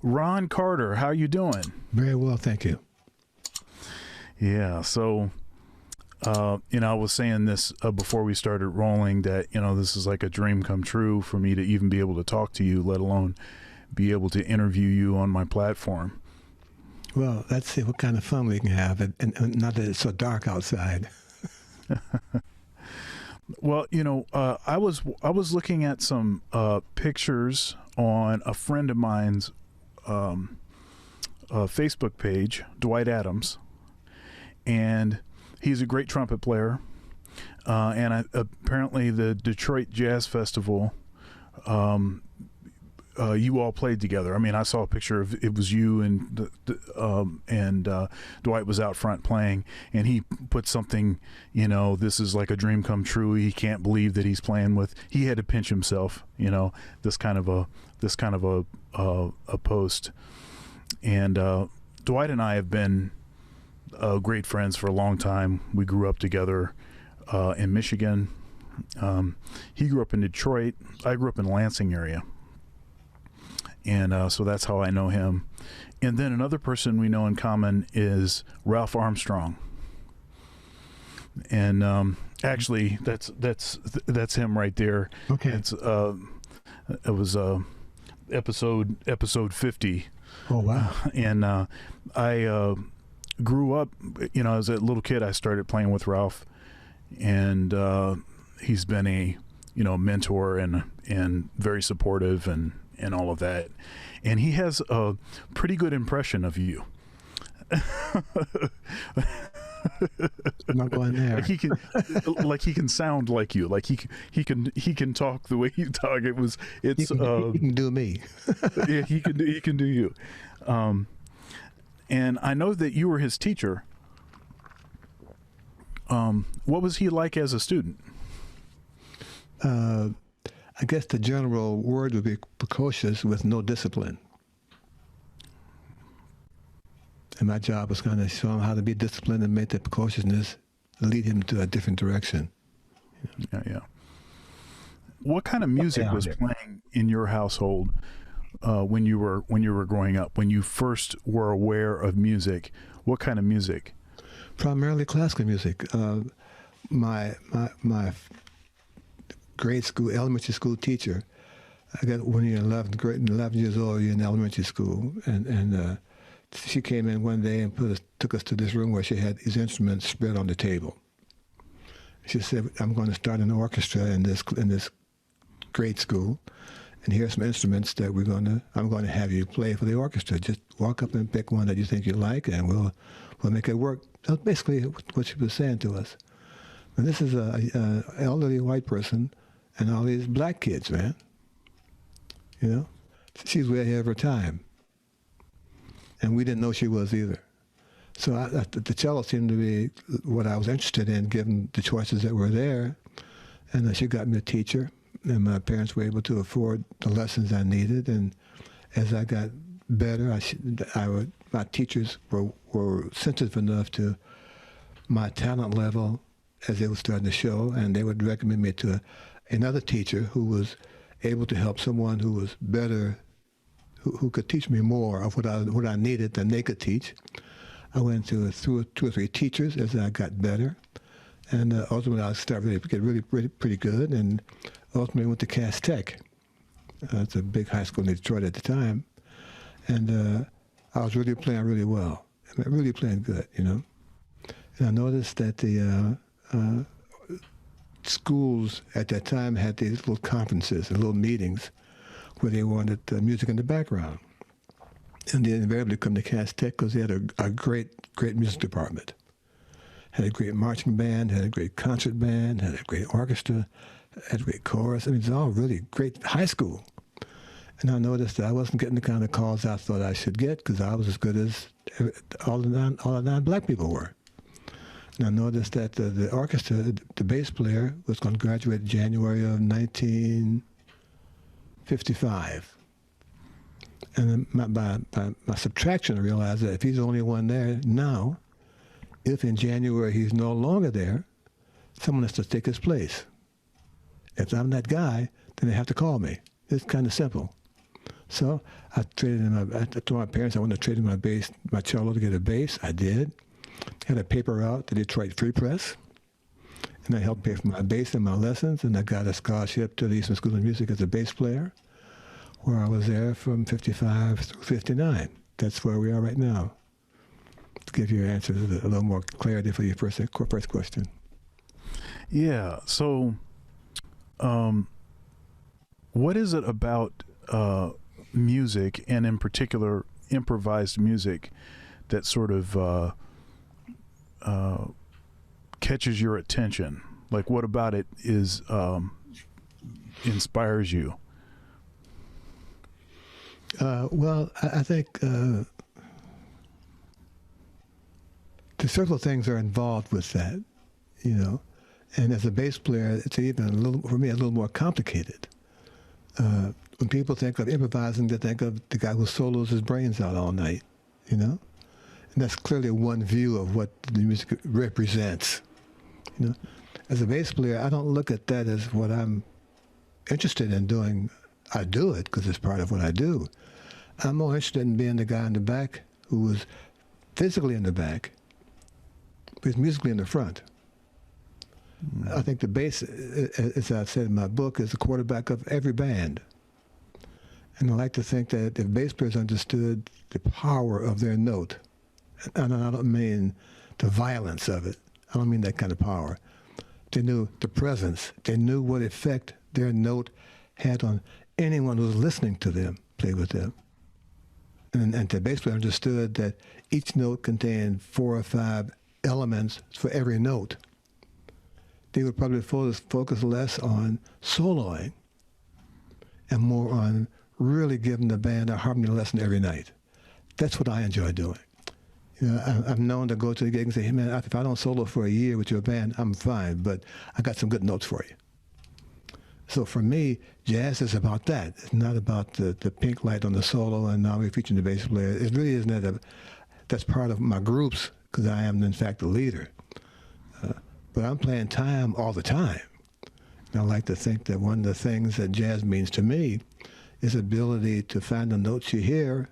Ron Carter, how you doing? Very well, thank you. Yeah, so, I was saying this before we started rolling that, this is like a dream come true for me to even be able to talk to you, let alone be able to interview you on my platform. Well, let's see what kind of fun we can have, and not that it's so dark outside. Well, I was looking at some pictures on a friend of mine's Facebook page, Dwight Adams, and he's a great trumpet player. And apparently, the Detroit Jazz Festival, you all played together. I mean, I saw a picture of it was you and Dwight was out front playing, and he put something, this is like a dream come true. He can't believe that he's playing with. He had to pinch himself, this kind of a post. And Dwight and I have been great friends for a long time. We grew up together in Michigan. He grew up in Detroit. I grew up in Lansing area. And so that's how I know him. And then another person we know in common is Ralph Armstrong. And actually, that's him right there. Okay. It was episode 50. Oh wow! And I grew up, as a little kid, I started playing with Ralph, and he's been a mentor and very supportive and all of that. And he has a pretty good impression of you. I'm not going there. Like he can sound like you. Like he can talk the way you talk. He can do me. Yeah, he can do you. And I know that you were his teacher. What was he like as a student? I guess the general word would be precocious with no discipline. And my job was kind of show him how to be disciplined and make that precociousness lead him to a different direction. Yeah. What kind of music was playing in your household when you were growing up? When you first were aware of music, what kind of music? Primarily classical music. My grade school, elementary school teacher, I got when you're 11 years old, you're in elementary school, and she came in one day and took us to this room where she had these instruments spread on the table. She said, "I'm going to start an orchestra in this grade school, and here's some instruments that I'm going to have you play for the orchestra. Just walk up and pick one that you think you like, and we'll make it work." That's basically what she was saying to us. And this is a elderly white person and all these black kids, man. She's way ahead of her time. And we didn't know she was either. So the cello seemed to be what I was interested in, given the choices that were there. And she got me a teacher, and my parents were able to afford the lessons I needed. And as I got better, my teachers were sensitive enough to my talent level as it was starting to show, and they would recommend me to another teacher who was able to help someone who was better, who could teach me more of what I needed than they could teach. I went through 2 or 3 teachers as I got better, and ultimately I started to get really pretty good, and ultimately went to Cass Tech. It's a big high school in Detroit at the time, and I was really playing really well, really playing good, And I noticed that the schools at that time had these little conferences and little meetings where they wanted music in the background. And they invariably come to Cass Tech because they had a great music department. Had a great marching band, had a great concert band, had a great orchestra, had a great chorus. I mean, it's all really great high school. And I noticed that I wasn't getting the kind of calls I thought I should get because I was as good as all the non-black people were. And I noticed that the orchestra, the bass player, was going to graduate in January of 1955. And then by subtraction, I realized that if he's the only one there now, if in January he's no longer there, someone has to take his place. If I'm that guy, then they have to call me. It's kind of simple. So I told my parents I wanted to trade in my cello to get a bass. I did. Had a paper route to Detroit Free Press, and that helped pay for my bass and my lessons, and I got a scholarship to the Eastman School of Music as a bass player, where I was there from 55 through 59. That's where we are right now. To give your answer a little more clarity for your first question. Yeah. So, what is it about music, and in particular improvised music, that sort of catches your attention? Like, what about it is inspires you? Well, I think the several things are involved with that, you know. And as a bass player, it's even for me, a little more complicated. When people think of improvising, they think of the guy who solos his brains out all night, you know. And that's clearly one view of what the music represents, you know. As a bass player, I don't look at that as what I'm interested in doing. I do it because it's part of what I do. I'm more interested in being the guy in the back who was physically in the back, but musically in the front. I think the bass, as I said in my book, is the quarterback of every band. And I like to think that if bass players understood the power of their note, and I don't mean the violence of it, I don't mean that kind of power. They knew the presence. They knew what effect their note had on anyone who was listening to them, play with them. And the bass player understood that each note contained 4 or 5 elements for every note. They would probably focus less on soloing and more on really giving the band a harmony lesson every night. That's what I enjoy doing. You know, I'm known to go to the gig and say, hey man, if I don't solo for a year with your band, I'm fine, but I got some good notes for you. So for me, jazz is about that. It's not about the pink light on the solo and now we're featuring the bass player. It really isn't that's part of my groups because I am in fact the leader. But I'm playing time all the time. And I like to think that one of the things that jazz means to me is the ability to find the notes you hear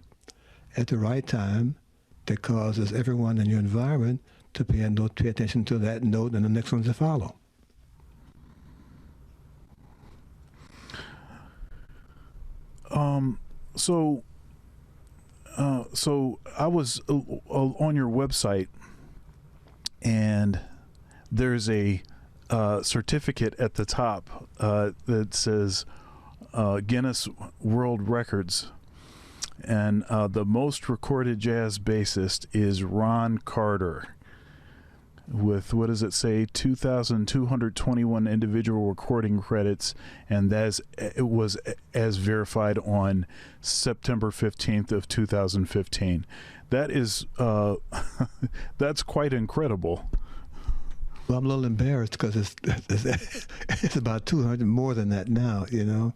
at the right time that causes everyone in your environment to pay attention to that note and the next ones to follow. So I was on your website, and there's a certificate at the top that says Guinness World Records, and the most recorded jazz bassist is Ron Carter, with, what does it say, 2,221 individual recording credits, and it was as verified on September 15th of 2015. That is that's quite incredible. Well, I'm a little embarrassed because it's about 200 more than that now, you know.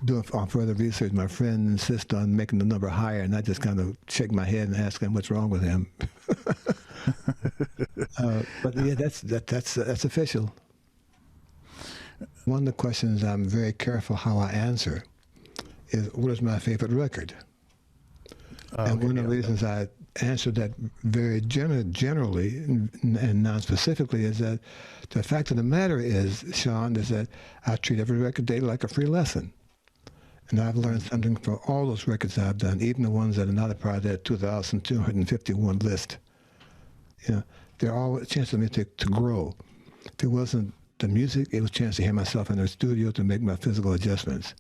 Doing further research, my friend insists on making the number higher, and I just kind of shake my head and ask him what's wrong with him. But yeah, that's official. One of the questions I'm very careful how I answer is, what is my favorite record? And one of the reasons I answer that very generally and non-specifically is that the fact of the matter is, Sean, is that I treat every record day like a free lesson. And I've learned something from all those records I've done, even the ones that are not a part of that 2,251 list. You know, they're all a chance for me to grow. If it wasn't the music, it was a chance to hear myself in the studio to make my physical adjustments.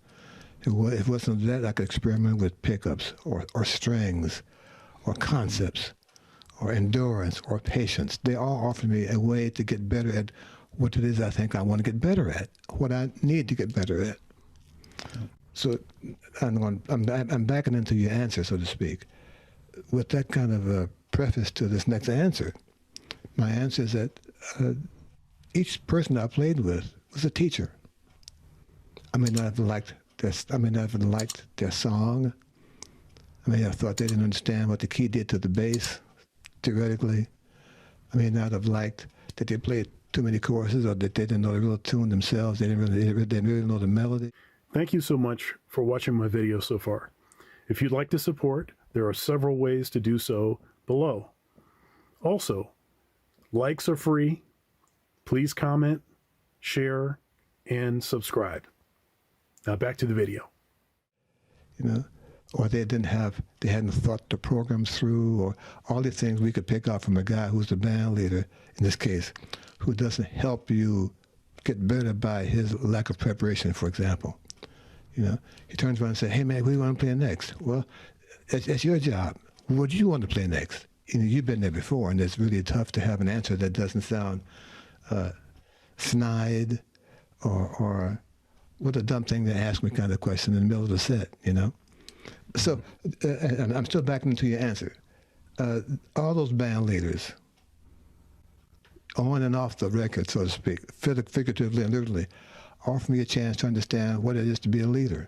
If it wasn't that, I could experiment with pickups or strings or concepts or endurance or patience. They all offer me a way to get better at what it is I think I want to get better at, what I need to get better at. So I'm backing into your answer, so to speak. With that kind of a preface to this next answer, my answer is that each person I played with was a teacher. I may not have liked their song. I may have thought they didn't understand what the key did to the bass, theoretically. I may not have liked that they played too many choruses or that they didn't know the real tune themselves. They didn't really know the melody. Thank you so much for watching my video so far. If you'd like to support, there are several ways to do so below. Also, likes are free. Please comment, share, and subscribe. Now back to the video. You know, or they hadn't thought the programs through, or all these things we could pick out from a guy who's the band leader, in this case, who doesn't help you get better by his lack of preparation, for example. You know, he turns around and says, "Hey man, what do you want to play next?" Well, it's your job. What do you want to play next? You know, you've been there before, and it's really tough to have an answer that doesn't sound snide or what a dumb thing to ask me kind of question in the middle of the set, you know? So, and I'm still backing into your answer. All those band leaders, on and off the record, so to speak, figuratively and literally, offer me a chance to understand what it is to be a leader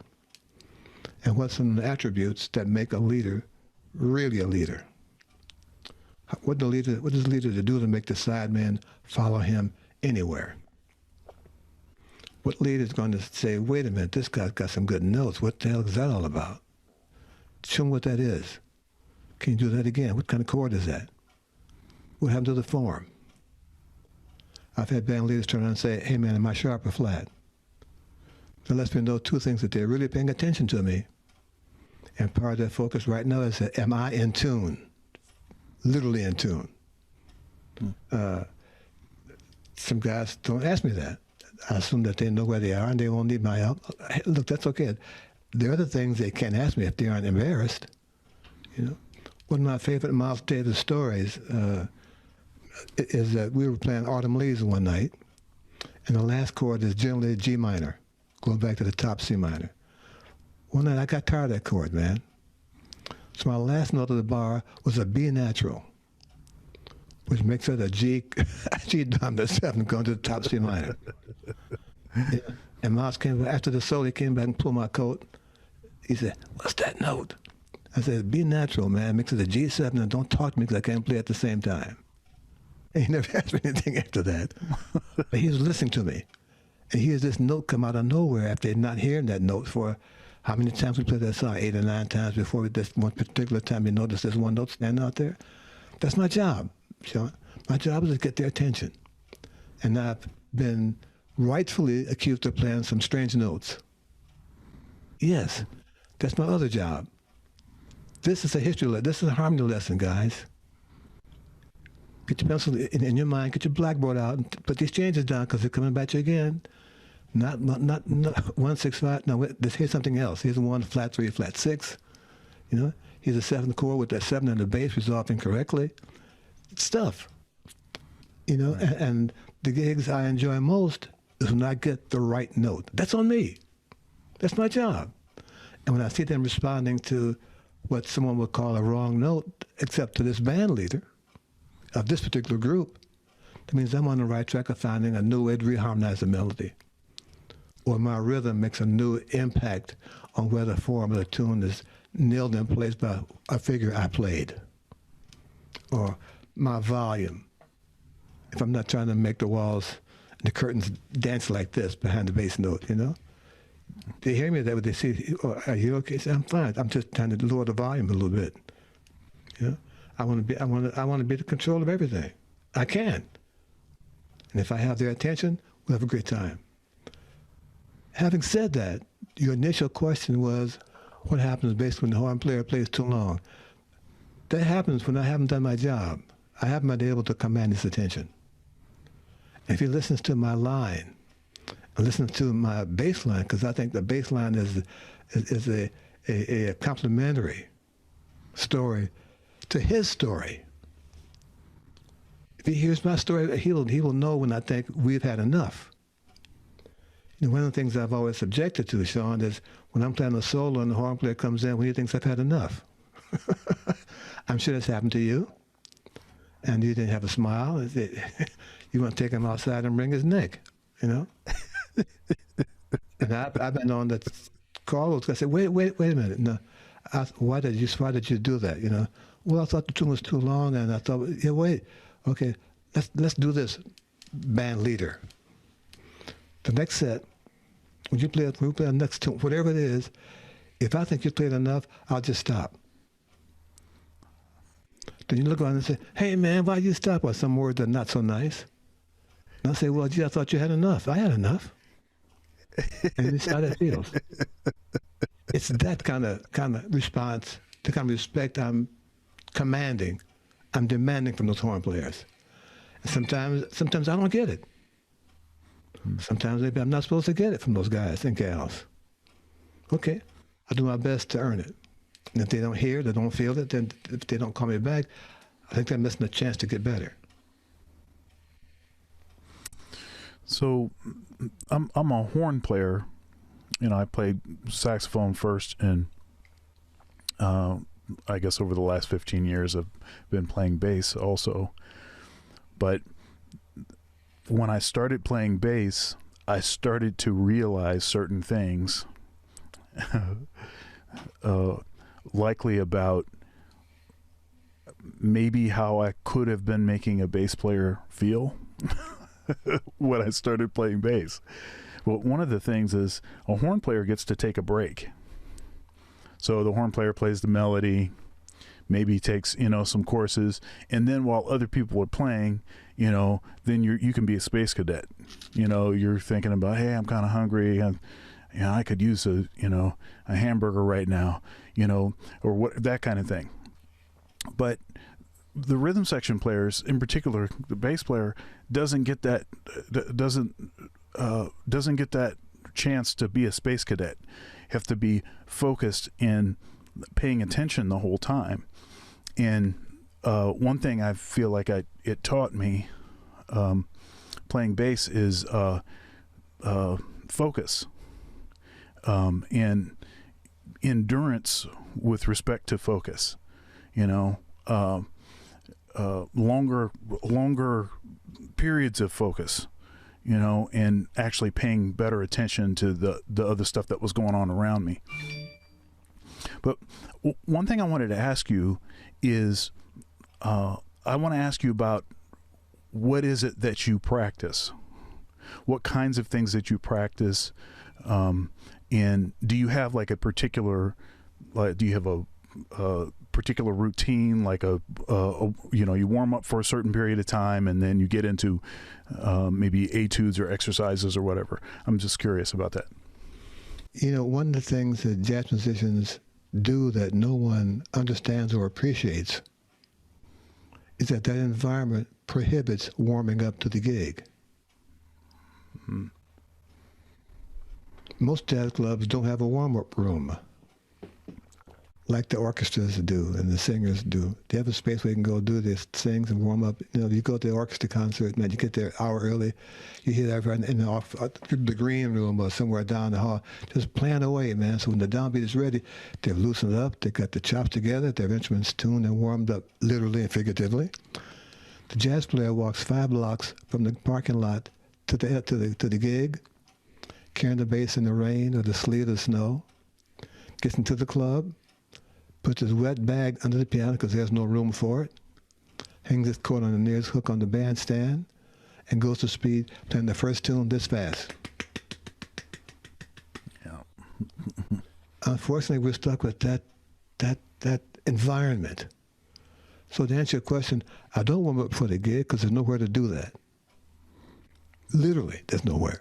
and what some of the attributes that make a leader really a leader. What is the leader to do to make the sidemen follow him anywhere? What leader is going to say, wait a minute, this guy's got some good notes. What the hell is that all about? Show him what that is. Can you do that again? What kind of chord is that? What happened to the form? I've had band leaders turn around and say, hey man, am I sharp or flat? That lets me know two things, that they're really paying attention to me. And part of their focus right now is, am I in tune? Literally in tune. Some guys don't ask me that. I assume that they know where they are and they won't need my help. Hey, look, that's okay. There are other things they can't ask me if they aren't embarrassed. You know, one of my favorite Miles Davis stories is that we were playing Autumn Leaves one night, and the last chord is generally G minor, going back to the top C minor. One night I got tired of that chord, man. So my last note of the bar was a B natural, which makes it a G dominant 7 going to the top C minor. Yeah. And Miles came back, after the solo, he came back and pulled my coat. He said, what's that note? I said, B natural, man. Mix it a G7 and don't talk to me because I can't play at the same time. And he never asked me anything after that. But he was listening to me. And he hears this note come out of nowhere after not hearing that note for how many times we played that song? 8 or 9 times before this one particular time he noticed this one note standing out there. That's my job, Sean. My job is to get their attention. And I've been rightfully accused of playing some strange notes. Yes, that's my other job. This is a history lesson. This is a harmony lesson, guys. Get your pencil in your mind, get your blackboard out, and put these changes down because they're coming back to you again. Not 165. No, here's something else. Here's a 1 flat 3 flat 6. You know, here's a 7th chord with that 7 in the bass resolved incorrectly. Stuff. You know, and the gigs I enjoy most is when I get the right note. That's on me. That's my job. And when I see them responding to what someone would call a wrong note, except to this band leader of this particular group, that means I'm on the right track of finding a new way to reharmonize the melody. Or my rhythm makes a new impact on where the form of the tune is nailed in place by a figure I played. Or my volume. If I'm not trying to make the walls and the curtains dance like this behind the bass note, you know? They hear me that way, they see, oh, are you okay? I say, I'm fine. I'm just trying to lower the volume a little bit. You know? I want to be the control of everything. I can. And if I have their attention, we'll have a great time. Having said that, your initial question was, what happens basically when the horn player plays too long? That happens when I haven't done my job. I haven't been able to command his attention. If he listens to my line, and listens to my bass line, because I think the bass line is a complementary story to his story. If he hears my story, he will know when I think we've had enough. You know, one of the things I've always objected to, Sean, is when I'm playing a solo and the horn player comes in when he thinks I've had enough. I'm sure that's happened to you. And you didn't have a smile. You want to take him outside and wring his neck, you know? And I've been on the call. I said, wait a minute. No, why did you do that? You know, well, I thought the tune was too long, and I thought, yeah, wait, okay, let's do this, band leader. The next set, When we play the next tune, whatever it is, if I think you played enough, I'll just stop. Then you look around and say, hey man, why you stop? Or some words that are not so nice. And I'll say, well, gee, I thought you had enough. I had enough. And it's how that feels. It's that kind of response, the kind of respect I'm demanding from those horn players. And sometimes I don't get it. Sometimes maybe I'm not supposed to get it from those guys and gals. Okay, I do my best to earn it. And if they don't hear, they don't feel it, then if they don't call me back, I think they're missing a chance to get better. So I'm a horn player. You know, I played saxophone first, and I guess over the last 15 years I've been playing bass also. But when I started playing bass, I started to realize certain things, likely about maybe how I could have been making a bass player feel when I started playing bass. Well, one of the things is a horn player gets to take a break. So the horn player plays the melody, maybe takes, you know, some courses, and then while other people are playing, you know, then you can be a space cadet. You know, you're thinking about, hey, I'm kind of hungry, and you know, I could use a hamburger right now, you know, or what, that kind of thing. But the rhythm section players, in particular, the bass player, doesn't get that chance to be a space cadet. You have to be focused and paying attention the whole time. And one thing I feel like it taught me playing bass is focus and endurance with respect to focus. You know, longer periods of focus, you know, and actually paying better attention to the other stuff that was going on around me. But one thing I wanted to ask you is, I want to ask you about what is it that you practice? What kinds of things that you practice? And do you have like a particular, do you have a particular routine, like you know, you warm up for a certain period of time and then you get into maybe etudes or exercises or whatever? I'm just curious about that. You know, one of the things that jazz musicians do that no one understands or appreciates is that environment prohibits warming up to the gig. Mm-hmm. Most jazz clubs don't have a warm-up room like the orchestras do and the singers do. They have a space where you can go do this, sings and warm up. You know, you go to the orchestra concert, man, you get there an hour early, you hear everyone in the green room or somewhere down the hall, just playing away, man. So when the downbeat is ready, they've loosened up, they got the chops together, their instruments tuned and warmed up, literally and figuratively. The jazz player walks 5 blocks from the parking lot to the gig, carrying the bass in the rain or the sleet or the snow, gets into the club, puts his wet bag under the piano because there's no room for it, hangs his coat on the nearest hook on the bandstand, and goes to speed, playing the first tune this fast. Yeah. Unfortunately, we're stuck with that environment. So to answer your question, I don't warm up for the gig because there's nowhere to do that. Literally, there's nowhere.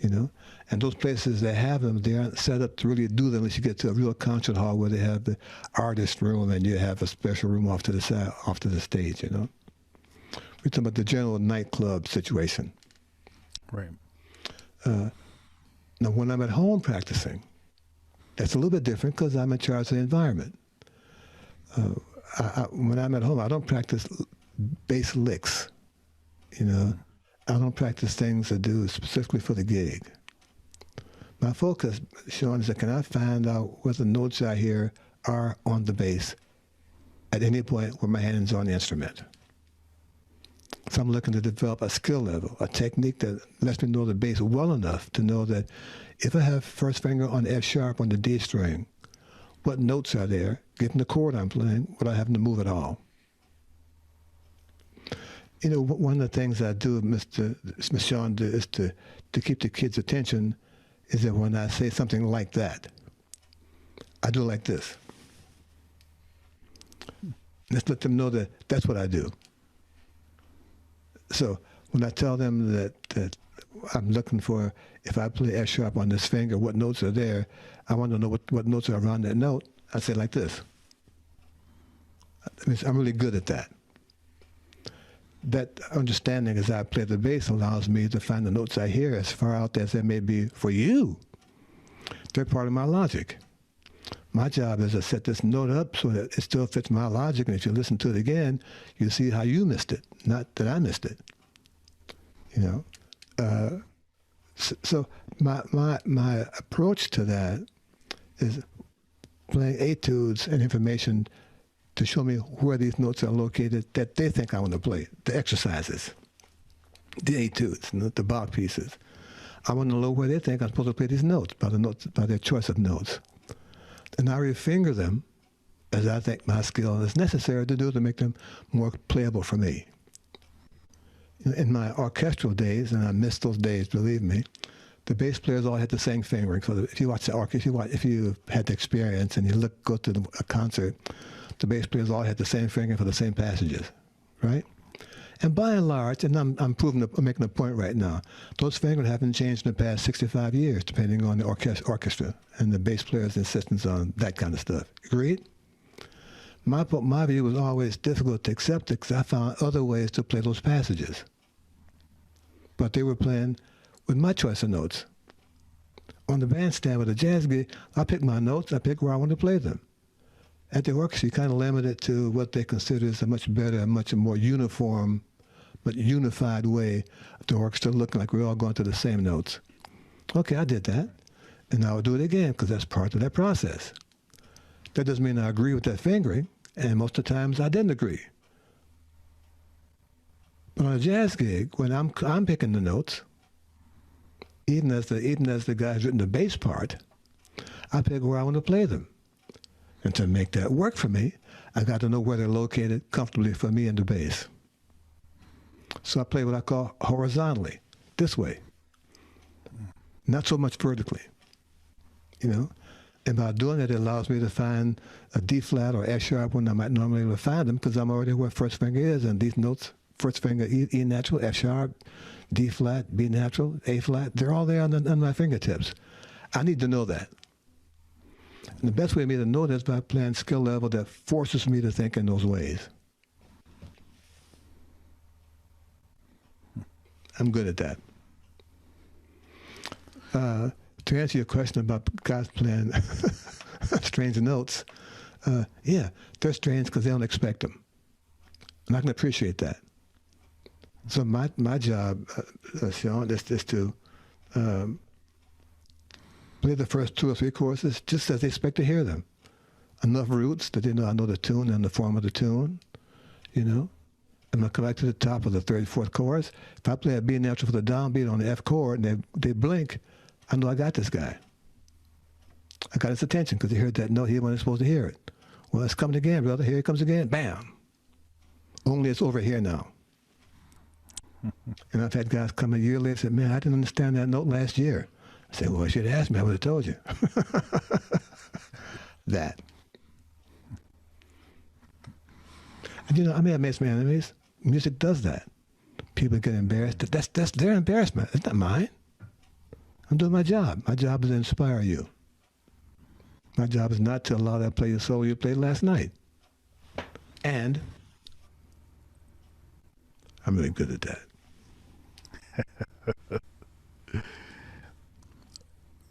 You know, and those places that have them, they aren't set up to really do them unless you get to a real concert hall where they have the artist room and you have a special room off to the side, off to the stage, you know. We're talking about the general nightclub situation. Right. Now, when I'm at home practicing, that's a little bit different because I'm in charge of the environment. When I'm at home, I don't practice bass licks, you know. I don't practice things to do specifically for the gig. My focus, Sean, is that can I find out what the notes I hear are on the bass at any point where my hand's on the instrument. So I'm looking to develop a skill level, a technique that lets me know the bass well enough to know that if I have first finger on F sharp on the D string, what notes are there, given the chord I'm playing, without having to move at all. You know, one of the things I do, Mr. Sean, is to keep the kids' attention is that when I say something like that, I do like this. Let's let them know that that's what I do. So when I tell them that I'm looking for, if I play F sharp on this finger, what notes are there, I want to know what notes are around that note, I say like this. I'm really good at that. That understanding as I play the bass allows me to find the notes I hear as far out as they may be for you. They're part of my logic. My job is to set this note up so that it still fits my logic, and if you listen to it again, you see how you missed it, not that I missed it. You know, so my approach to that is playing etudes and information to show me where these notes are located that they think I want to play, the exercises, the etudes, the Bach pieces. I want to know where they think I'm supposed to play these notes, by their choice of notes. And I refinger them as I think my skill is necessary to do to make them more playable for me. In my orchestral days, and I miss those days, believe me, the bass players all had the same fingering. So if you watch the orchestra, if you had the experience and you go to a concert, the bass players all had the same fingering for the same passages, right? And by and large, and I'm making a point right now, those fingerings haven't changed in the past 65 years, depending on the orchestra and the bass player's insistence on that kind of stuff. Agreed? My view was always difficult to accept it because I found other ways to play those passages. But they were playing with my choice of notes. On the bandstand with a jazz gig, I pick my notes, I pick where I want to play them. At the orchestra, you kind of limit it to what they consider is a much better, much more uniform, but unified way of the orchestra looking like we're all going to the same notes. Okay, I did that, and I will do it again because that's part of that process. That doesn't mean I agree with that fingering, and most of the times I didn't agree. But on a jazz gig, when I'm picking the notes, even as the guy who's written the bass part, I pick where I want to play them. And to make that work for me, I got to know where they're located comfortably for me and the bass. So I play what I call horizontally, this way. Not so much vertically, you know? And by doing it, it allows me to find a D flat or F sharp when I might normally able to find them because I'm already where first finger is, and these notes, first finger E natural, F sharp, D flat, B natural, A flat, they're all there on my fingertips. I need to know that. And the best way for me to know that is by playing skill level that forces me to think in those ways. I'm good at that. To answer your question about guys playing strange notes, yeah, they're strange because they don't expect them. And I can appreciate that. So my job, Sean, is to play the first 2 or 3 choruses just as they expect to hear them. Enough roots that they know I know the tune and the form of the tune, you know. And I come back to the top of the 3rd, 4th chorus. If I play a B natural for the downbeat on the F chord and they blink, I know I got this guy. I got his attention because he heard that note here when he's supposed to hear it. Well, it's coming again, brother. Here it comes again. Bam. Only it's over here now. And I've had guys come a year later and say, man, I didn't understand that note last year. I say, well, you should have asked me. I would have told you. That. And you know, I may have made some enemies. Music does that. People get embarrassed. That's their embarrassment. It's not mine. I'm doing my job. My job is to inspire you. My job is not to allow that play the solo you played last night. And I'm really good at that.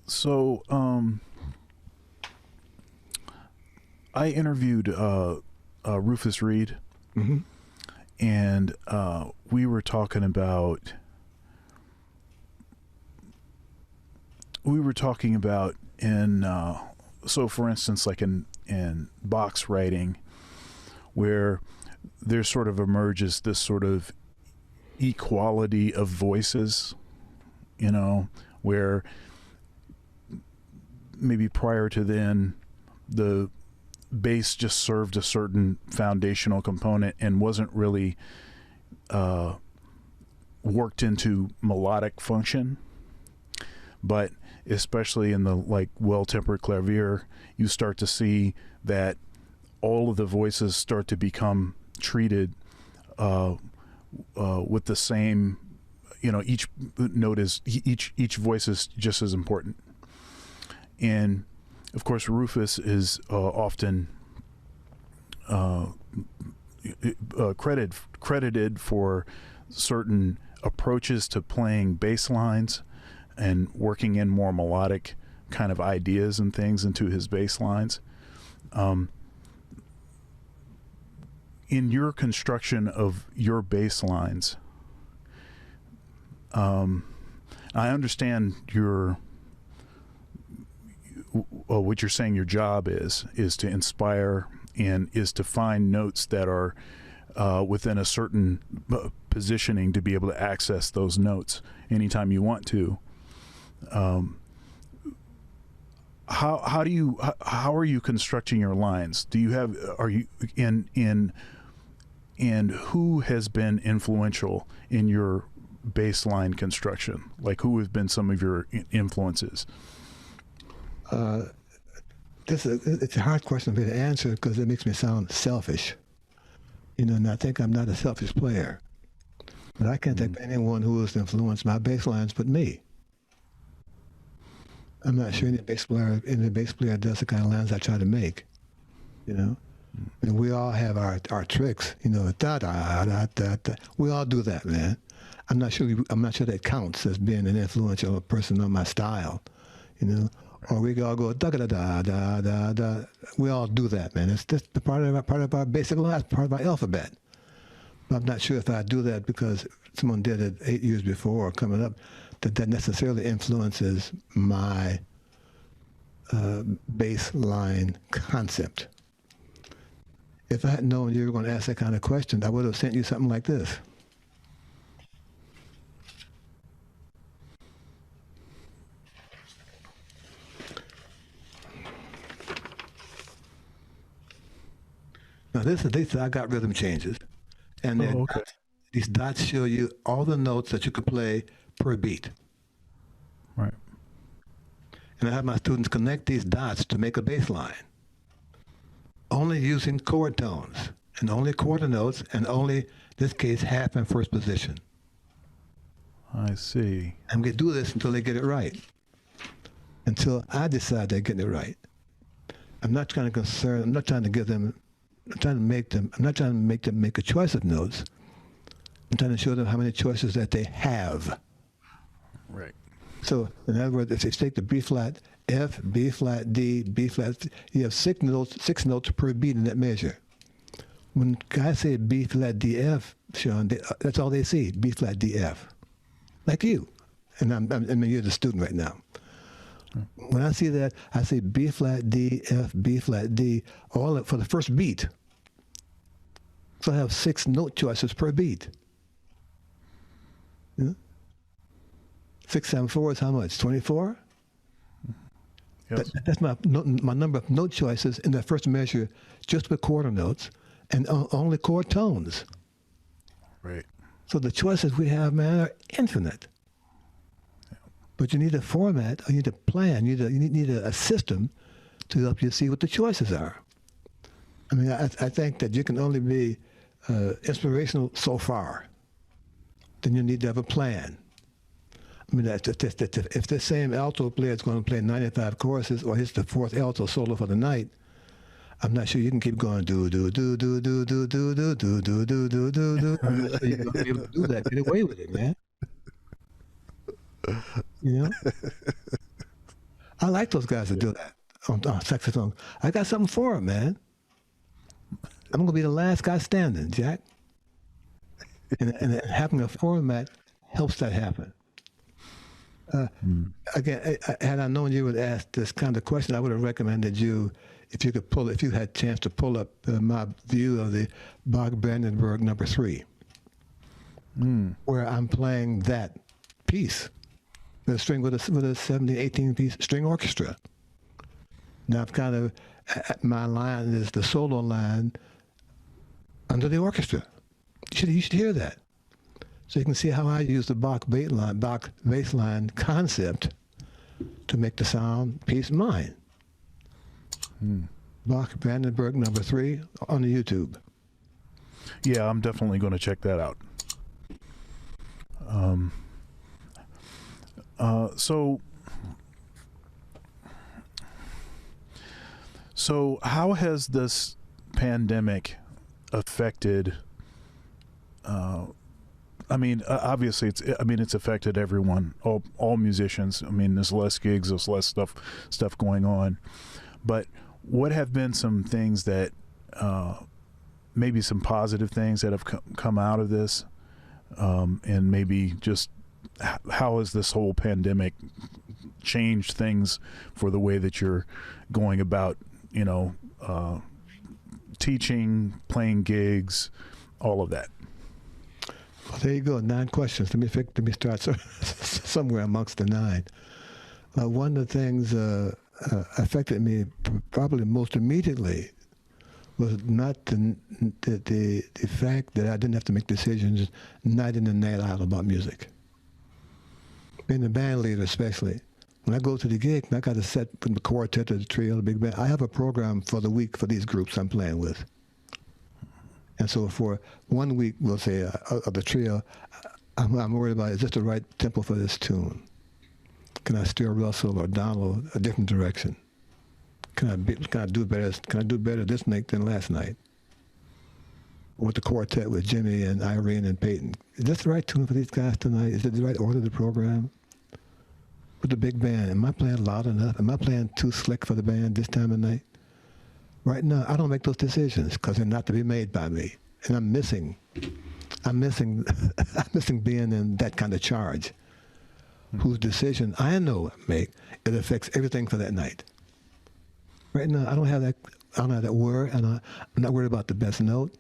So, I interviewed Rufus Reed, Mm-hmm. and we were talking about so for instance, like in box writing, where there sort of emerges this sort of equality of voices, you know, where maybe prior to then the bass just served a certain foundational component and wasn't really worked into melodic function, but especially in the like well-tempered clavier, you start to see that all of the voices start to become treated with the same, each note is, each voice is just as important. And of course, Rufus is often credited for certain approaches to playing bass lines and working in more melodic kind of ideas and things into his bass lines. In your construction of your bass lines, I understand what you're saying your job is to inspire and is to find notes that are within a certain positioning to be able to access those notes anytime you want to. How are you constructing your lines? And who has been influential in your bass line construction? Like, who have been some of your influences? It's a hard question for me to answer because it makes me sound selfish. And I think I'm not a selfish player. But I can't think of anyone who has influenced my bass lines but me. I'm not sure any bass player does the kind of lines I try to make. And we all have our tricks, da da da da da. We all do that, man. I'm not sure that counts as being an influential person on my style, Or we all go da da da da da da. We all do that, man. It's just the part of our basic life, part of our alphabet. But I'm not sure if I do that because someone did it 8 years before or coming up, that necessarily influences my bass line concept. If I had known you were going to ask that kind of question, I would have sent you something like this. Now this I got rhythm changes, and okay. These dots show you all the notes that you could play per beat. Right. And I have my students connect these dots to make a bass line, only using chord tones, and only quarter notes, and only, in this case, half and first position. I see. I'm going to do this until they get it right, until I decide they're getting it right. I'm not trying to make them make a choice of notes. I'm trying to show them how many choices that they have. Right. So, in other words, if they take the B flat, F, B flat, D, B flat, you have six notes per beat in that measure. When guys say B flat, D, F, Sean, that's all they see, B flat, D, F. Like you. And I mean, you're the student right now. When I see that, I say B flat, D, F, B flat, D, all for the first beat. So I have 6 note choices per beat. 6, 7, 4 is how much? 24? Yes. That's my number of note choices in that first measure, just with quarter notes, and only chord tones. Right. So the choices we have, man, are infinite. Yeah. But you need a format, or you need a plan, you need a system to help you see what the choices are. I mean, I think that you can only be inspirational so far. Then you need to have a plan. I mean, if the same alto player is going to play 95 choruses or hits the 4th alto solo for the night, I'm not sure you can keep going do do do do do do do do do do do do do do. I'm not sure you're going to be able to do that. Get away with it, man. I like those guys that do that on saxophone. I got something for them, man. I'm going to be the last guy standing, Jack. And having a format helps that happen. Again, had I known you would ask this kind of question, I would have recommended you, if you had a chance to pull up my view of the Bach-Brandenburg number 3, where I'm playing that piece, the string with a 17, 18 piece string orchestra. Now I've kind of, my line is the solo line under the orchestra. You should hear that. So you can see how I use the Bach bass line concept to make the sound piece mine. Bach Brandenburg number 3 on the YouTube. Yeah, I'm definitely going to check that out. So how has this pandemic affected? Obviously, it's affected everyone, all musicians. I mean, there's less gigs, there's less stuff going on. But what have been some things that, maybe some positive things that have come out of this, and maybe just how has this whole pandemic changed things for the way that you're going about, teaching, playing gigs, all of that? Well, there you go. 9 questions. Let me start somewhere amongst the 9. One of the things affected me probably most immediately was not the fact that I didn't have to make decisions night in and night out about music. Being a band leader, especially. When I go to the gig, I got to set from the quartet to the trio, the big band. I have a program for the week for these groups I'm playing with. And so for 1 week, we'll say, of the trio, I'm worried about, is this the right tempo for this tune? Can I steer Russell or Donald a different direction? Can I do better this night than last night? With the quartet with Jimmy and Irene and Peyton. Is this the right tune for these guys tonight? Is it the right order of the program? With the big band, am I playing loud enough? Am I playing too slick for the band this time of night? Right now, I don't make those decisions because they're not to be made by me. And I'm missing I'm missing being in that kind of charge, whose decision I know make, it affects everything for that night. Right now, I don't have that worry, and I'm not worried about the best note.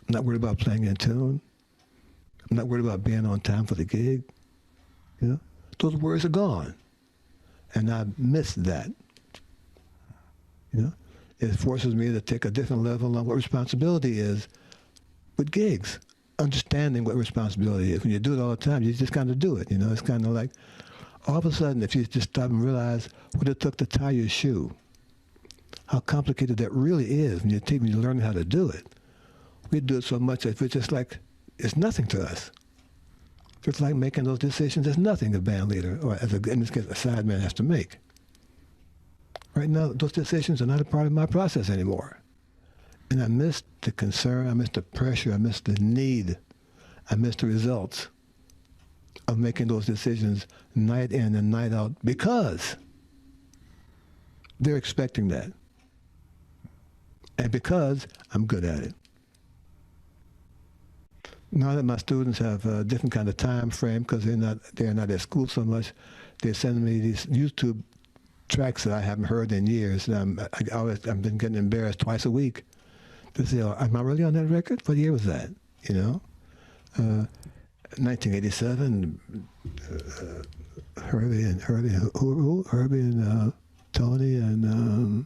I'm not worried about playing in tune. I'm not worried about being on time for the gig. Those worries are gone. And I miss that. It forces me to take a different level on what responsibility is with gigs. Understanding what responsibility is. When you do it all the time, you just kind of do it. It's kind of like, all of a sudden, if you just stop and realize what it took to tie your shoe, how complicated that really is when you learn how to do it. We do it so much that it's just like, it's nothing to us. It's like making those decisions. There's nothing a band leader, or in this case, a sideman has to make. Right now, those decisions are not a part of my process anymore. And I miss the concern, I miss the pressure, I miss the need, I miss the results of making those decisions night in and night out because they're expecting that. And because I'm good at it. Now that my students have a different kind of time frame because they're not at school so much, they're sending me these YouTube tracks that I haven't heard in years. And I've been getting embarrassed twice a week to say, am I really on that record? What year was that? 1987. Herbie and Tony and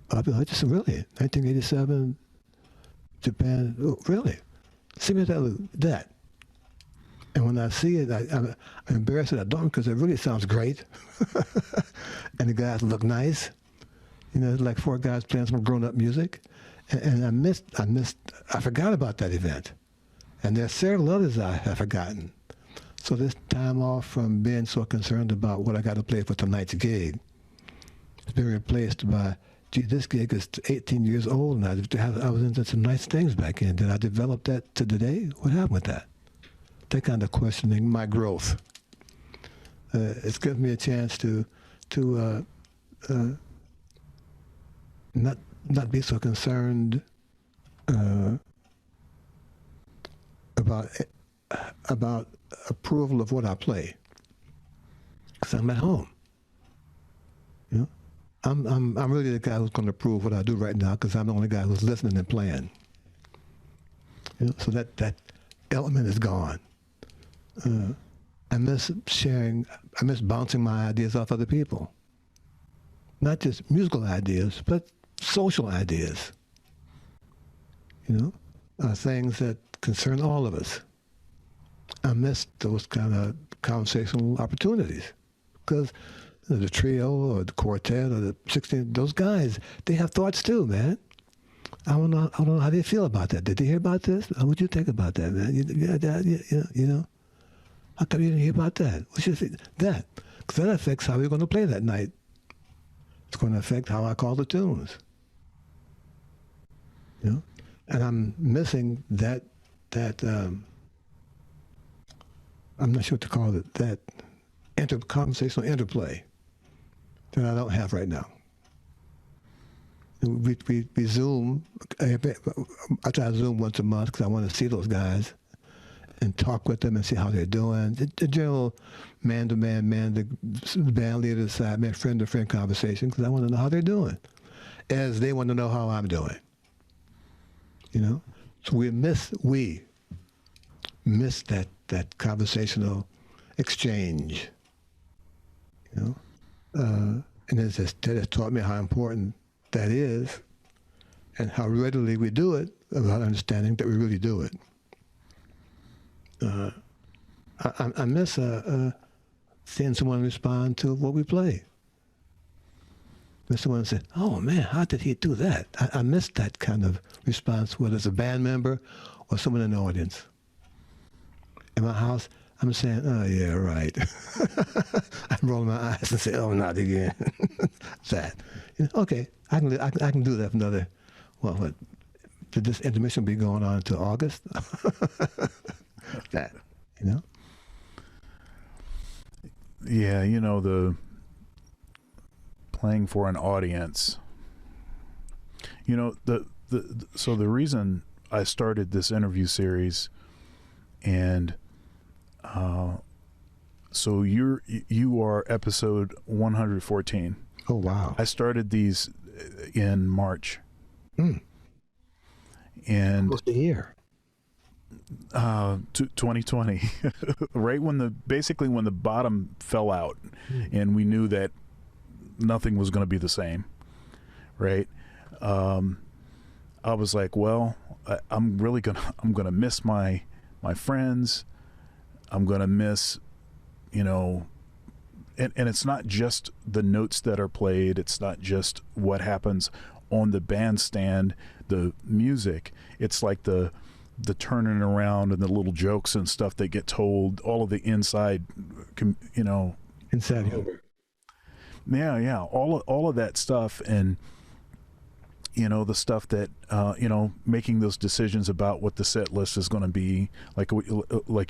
Bobby Hutcherson. Really, 1987. Japan, really? See me that. And when I see it, I'm embarrassed that I don't because it really sounds great. And the guys look nice. It's like 4 guys playing some grown-up music. And I forgot about that event. And there are several others I have forgotten. So this time off from being so concerned about what I got to play for tonight's gig has been replaced by, gee, this gig is 18 years old, and I was into some nice things back then. Did I develop that to today? What happened with that? That kind of questioning my growth. It's given me a chance to not be so concerned about approval of what I play, because I'm at home. I'm really the guy who's going to approve what I do right now because I'm the only guy who's listening and playing. So that element is gone. I miss sharing. I miss bouncing my ideas off other people. Not just musical ideas, but social ideas. Things that concern all of us. I miss those kind of conversational opportunities. because the trio or the quartet or the 16, those guys, they have thoughts too, man. I don't know how they feel about that. Did they hear about this? What would you think about that, man? You know? How come you didn't hear about that? What you think? That. Because that affects how we're going to play that night. It's going to affect how I call the tunes. You know? And I'm missing that I'm not sure what to call it, that conversational interplay that I don't have right now. We Zoom. I try to Zoom once a month because I want to see those guys and talk with them and see how they're doing. The general man-to-man, band leader side, friend-to-friend conversation because I want to know how they're doing as they want to know how I'm doing. You know? So we miss that conversational exchange. You know? And that has taught me how important that is and how readily we do it without understanding that we really do it. I miss seeing someone respond to what we play. When someone said, "Oh man, how did he do that?" I miss that kind of response, whether it's a band member or someone in the audience. In my house, I'm saying, "Oh yeah, right." I'm rolling my eyes and say, "Oh, not again." That, you know, okay, I can do that for another. What? Did this intermission be going on until August? That, you know. Yeah, you know, the playing for an audience. You know, so the reason I started this interview series, and so you are episode 114. Oh wow! I started these in March, and almost a year. 2020, right when the bottom fell out, and we knew that nothing was going to be the same, right? I was like, well, I'm gonna miss my friends. I'm gonna miss, you know, and it's not just the notes that are played. It's not just what happens on the bandstand, the music. It's like the turning around and the little jokes and stuff that get told, all of the inside, you know. Inside humor. Yeah. All of that stuff, and, you know, the stuff that, you know, making those decisions about what the set list is going to be, like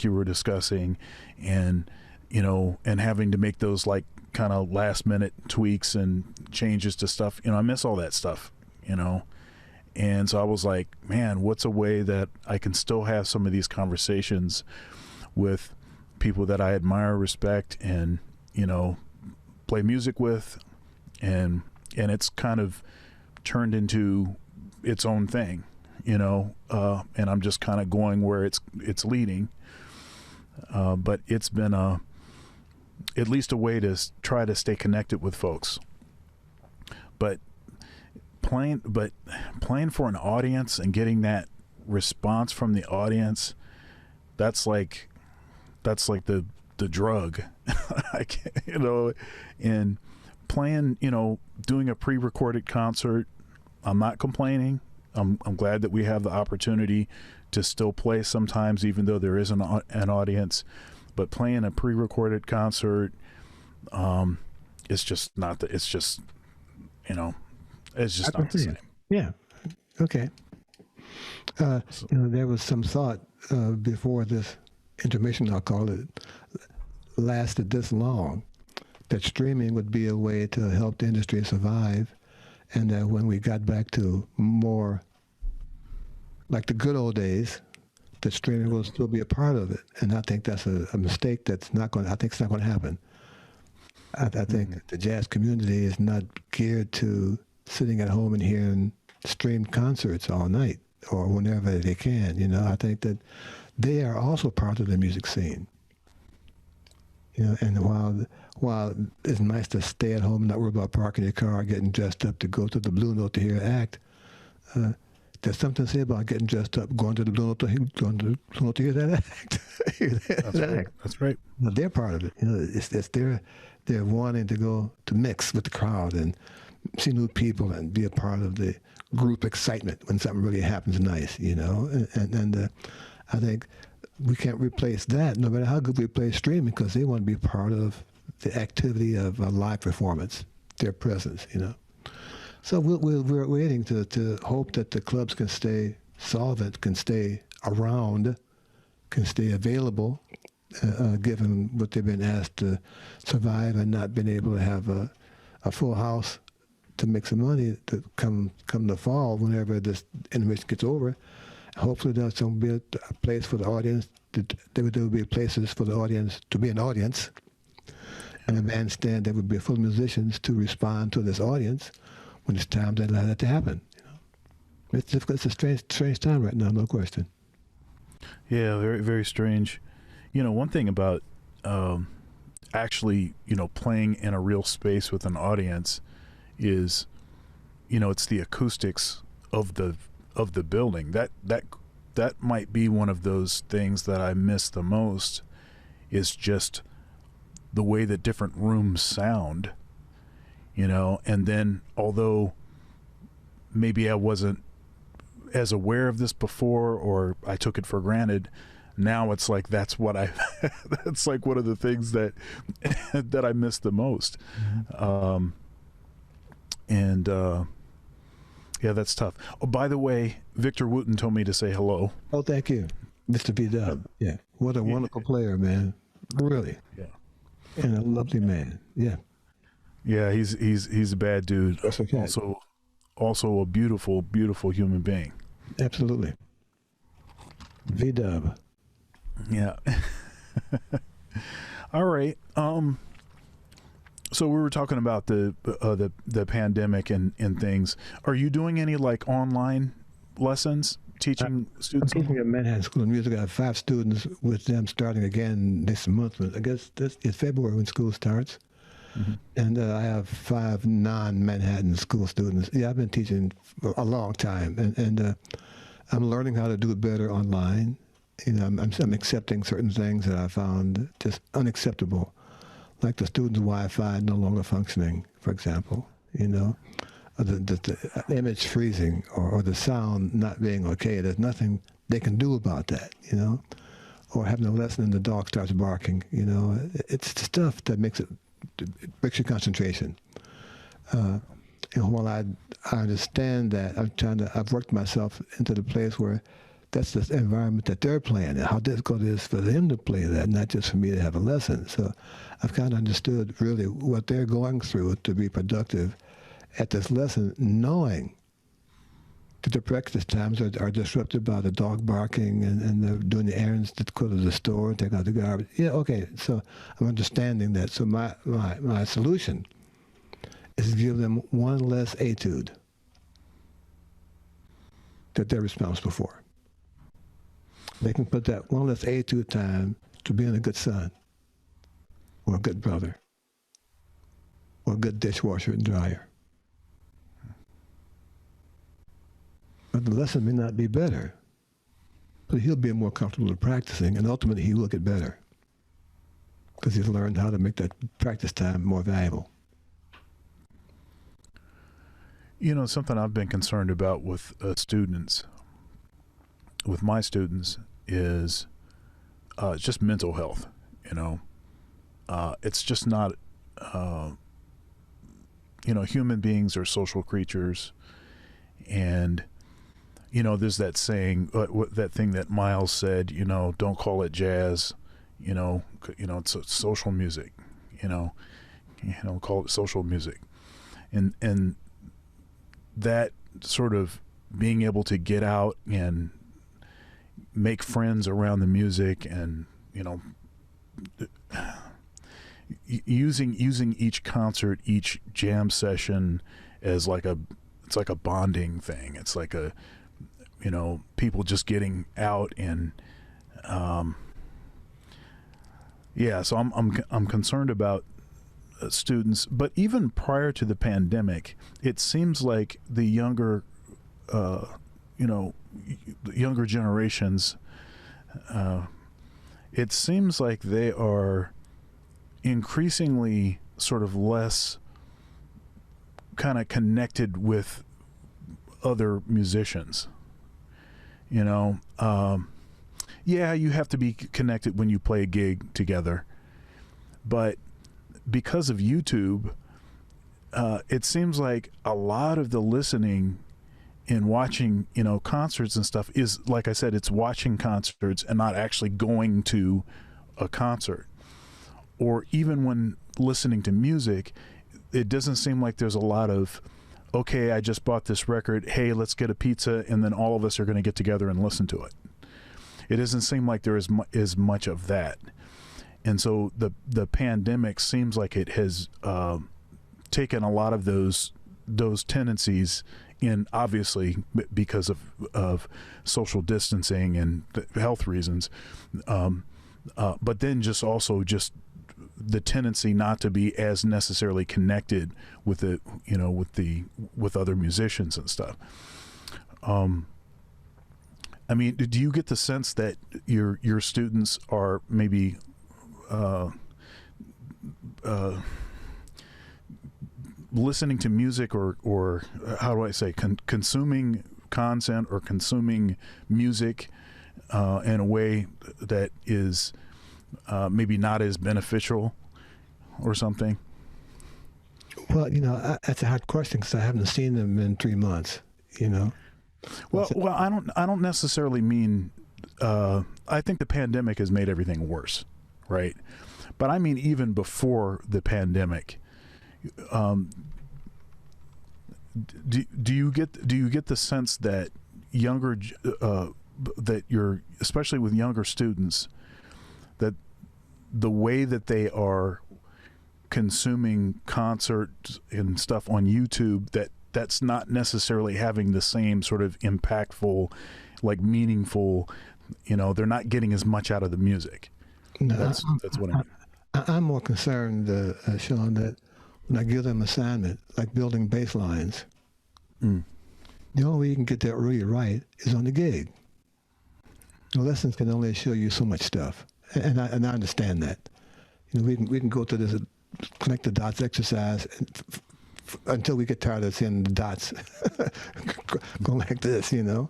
you were discussing, and, you know, and having to make those like kind of last minute tweaks and changes to stuff. You know, I miss all that stuff, you know. And so I was like, man, what's a way that I can still have some of these conversations with people that I admire, respect, and, you know, play music with, and it's kind of turned into its own thing, you know, and I'm just kind of going where it's leading. But it's been at least a way to try to stay connected with folks. But playing for an audience and getting that response from the audience, that's like the drug. I can't, you know, and playing, you know, doing a pre-recorded concert, I'm not complaining. I'm glad that we have the opportunity to still play sometimes, even though there isn't an audience. But playing a pre-recorded concert, it's just not it's just, you know, it's just not the same. Yeah. Okay. You know, there was some thought before this intermission, I'll call it, lasted this long, that streaming would be a way to help the industry survive, and that when we got back to more like the good old days, that streaming will still be a part of it. And I think that's a mistake I think it's not going to happen. I think the jazz community is not geared to sitting at home and hearing streamed concerts all night or whenever they can. You know, I think that they are also part of the music scene. You know, and while it's nice to stay at home and not worry about parking your car, getting dressed up to go to the Blue Note to hear an act, there's something to say about getting dressed up, going to the Blue Note to hear that act. That's right. Well, they're part of it. You know, it's they're wanting to go to mix with the crowd and see new people and be a part of the group excitement when something really happens nice, you know. And I think we can't replace that, no matter how good we play streaming, because they want to be part of the activity of a live performance, their presence, you know. So we're waiting to hope that the clubs can stay solvent, can stay around, can stay available, given what they've been asked to survive and not been able to have a full house to make some money to come the fall, whenever this intermission gets over. Hopefully there'll be a place for the audience, there will be places for the audience to be an audience, and a bandstand that would be full of musicians to respond to this audience when it's time to allow that to happen. You know, it's difficult. It's a strange time right now, no question. Yeah, very, very strange. You know, one thing about actually, you know, playing in a real space with an audience is, you know, it's the acoustics of the building. That might be one of those things that I miss the most, is just the way that different rooms sound, you know. And then, although maybe I wasn't as aware of this before, or I took it for granted, now it's like that's what I that's like one of the things that that I miss the most. Mm-hmm. Yeah, that's tough. Oh, by the way, Victor Wooten told me to say hello. Oh, thank you, Mr. B-Dub. Yeah, what a wonderful player, man. Really. Yeah. And a lovely man. Yeah. Yeah, he's a bad dude. That's okay. Also a beautiful, beautiful human being. Absolutely. V-Dub. Yeah. All right. So we were talking about the pandemic and things. Are you doing any like online lessons, teaching students? I'm teaching at Manhattan School of Music. I have 5 students with them starting again this month. I guess it's February when school starts. Mm-hmm. And I have 5 non-Manhattan school students. Yeah, I've been teaching for a long time, and I'm learning how to do it better online. You know, I'm accepting certain things that I found just unacceptable, like the students' Wi-Fi no longer functioning, for example. You know, the image freezing or the sound not being okay. There's nothing they can do about that. You know, or having a lesson and the dog starts barking. You know, it's the stuff that makes your concentration. And while I understand that, I've worked myself into the place where that's the environment that they're playing, and how difficult it is for them to play that, not just for me to have a lesson. So I've kind of understood really what they're going through to be productive at this lesson, knowing that the practice times are disrupted by the dog barking and they're doing the errands to go to the store and take out the garbage. Yeah, okay, so I'm understanding that. So my solution is to give them one less etude that they're responsible for. They can put that one less etude time to being a good son, or a good brother, or a good dishwasher and dryer. But the lesson may not be better, but he'll be more comfortable practicing, and ultimately he will get better because he's learned how to make that practice time more valuable. You know, something I've been concerned about with students, with my students, is just mental health. You know, it's just not, you know, human beings are social creatures, and you know, there's that saying, that thing that Miles said, you know, don't call it jazz, you know, it's social music, you know, call it social music. And that sort of being able to get out and make friends around the music, and, you know, using each concert, each jam session as it's like a bonding thing. It's like you know, people just getting out and, yeah. So I'm concerned about students, but even prior to the pandemic, it seems like the younger, you know, the younger generations, it seems like they are increasingly sort of less kind of connected with other musicians. You know, yeah, you have to be connected when you play a gig together, but because of YouTube, it seems like a lot of the listening and watching, you know, concerts and stuff is, like I said, it's watching concerts and not actually going to a concert. Or even when listening to music, it doesn't seem like there's a lot of, okay, I just bought this record, hey, let's get a pizza, and then all of us are going to get together and listen to it. It doesn't seem like there is much of that. And so the pandemic seems like it has taken a lot of those tendencies in, obviously because of social distancing and health reasons, but then just also just the tendency not to be as necessarily connected with the, you know, with other musicians and stuff. I mean, do you get the sense that your students are maybe listening to music or how do I say, consuming content or consuming music in a way that is maybe not as beneficial or something? Well, you know, that's a hard question because I haven't seen them in 3 months, you know. Well, I don't necessarily mean, I think the pandemic has made everything worse, right? But I mean, even before the pandemic, do you get the sense that that you're, especially with younger students, that the way that they are consuming concerts and stuff on YouTube, that's not necessarily having the same sort of impactful, like meaningful, you know, they're not getting as much out of the music. No, that's what I mean. I'm more concerned, Sean, that when I give them assignment, like building bass lines, the only way you can get that really right is on the gig. The lessons can only show you so much stuff, and I understand that. You know, we can go through this connect the dots exercise until we get tired of seeing the dots go like this, you know.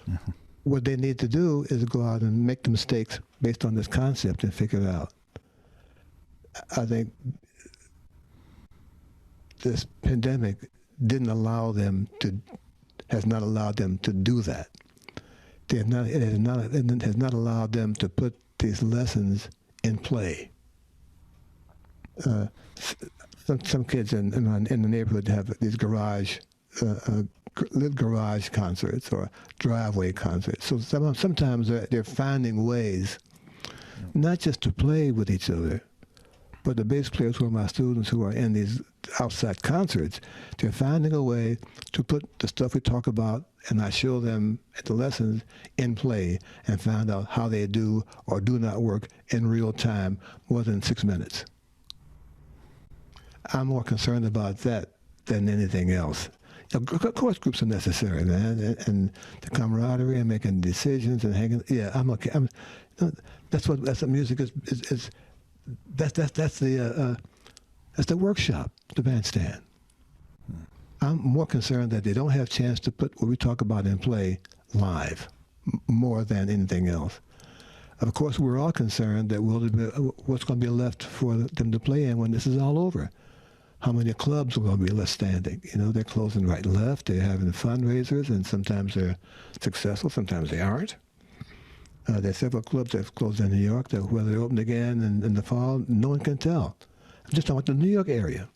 Mm-hmm. What they need to do is go out and make the mistakes based on this concept and figure it out. I think this pandemic has not allowed them to do that. It has not allowed them to put these lessons in play. Some kids in the neighborhood have these garage concerts or driveway concerts. So sometimes they're finding ways not just to play with each other, but the bass players who are my students who are in these outside concerts, they're finding a way to put the stuff we talk about and I show them at the lessons in play and find out how they do or do not work in real time more than 6 minutes. I'm more concerned about that than anything else. Of course, groups are necessary, man, and the camaraderie and making decisions and hanging. Yeah, I'm okay. That's what music is. That's the workshop, the bandstand. I'm more concerned that they don't have a chance to put what we talk about in play live, more than anything else. Of course, we're all concerned that what's going to be left for them to play in when this is all over. How many clubs are going to be left standing? You know, they're closing right and left. They're having fundraisers, and sometimes they're successful, sometimes they aren't. There are several clubs that have closed in New York that whether they open again in the fall, no one can tell. I'm just talking about the New York area.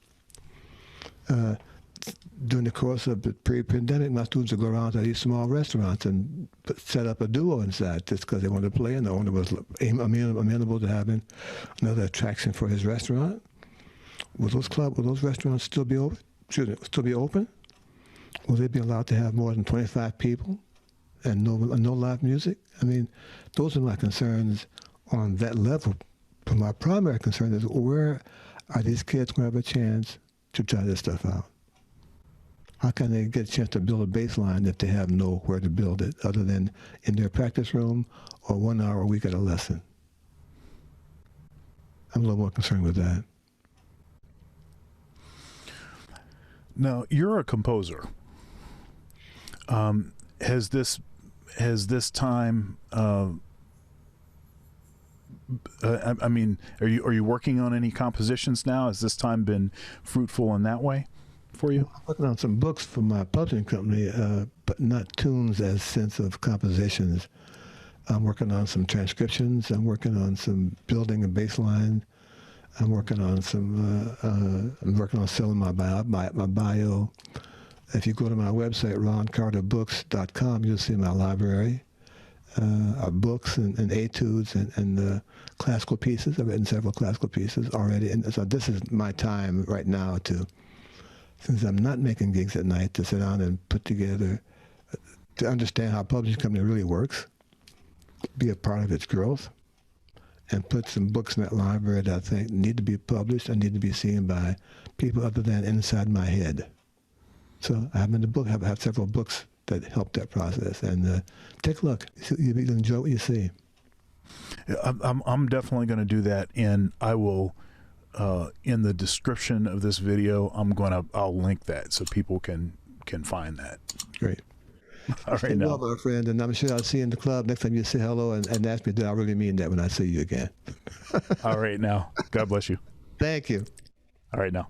During the course of the pre-pandemic, my students would go around to these small restaurants and set up a duo inside just because they wanted to play, and the owner was amenable to having another attraction for his restaurant. Will those restaurants still be open? Should it still be open? Will they be allowed to have more than 25 people and no live music? I mean, those are my concerns on that level. But my primary concern is where are these kids going to have a chance to try this stuff out? How can they get a chance to build a bass line if they have nowhere to build it other than in their practice room or 1 hour a week at a lesson? I'm a little more concerned with that. Now, you're a composer. Has this time? I mean, are you working on any compositions now? Has this time been fruitful in that way for you? I'm working on some books for my publishing company, but not tunes as sense of compositions. I'm working on some transcriptions. I'm working on some building a bass line. I'm working on selling my bio. If you go to my website, roncarterbooks.com, you'll see my library of books and etudes and classical pieces. I've written several classical pieces already. And so this is my time right now since I'm not making gigs at night, to sit down and put together, to understand how a publishing company really works, be a part of its growth, and put some books in that library that I think need to be published and need to be seen by people other than inside my head. So I have in the book, I have several books that help that process. And take a look. You'll enjoy what you see. I'm definitely going to do that, and I will, in the description of this video, I'll link that so people can find that. Great. All right, now, well, my friend, and I'm sure I'll see you in the club next time you say hello and ask me, do I really mean that when I see you again? All right, now. God bless you. Thank you. All right, now.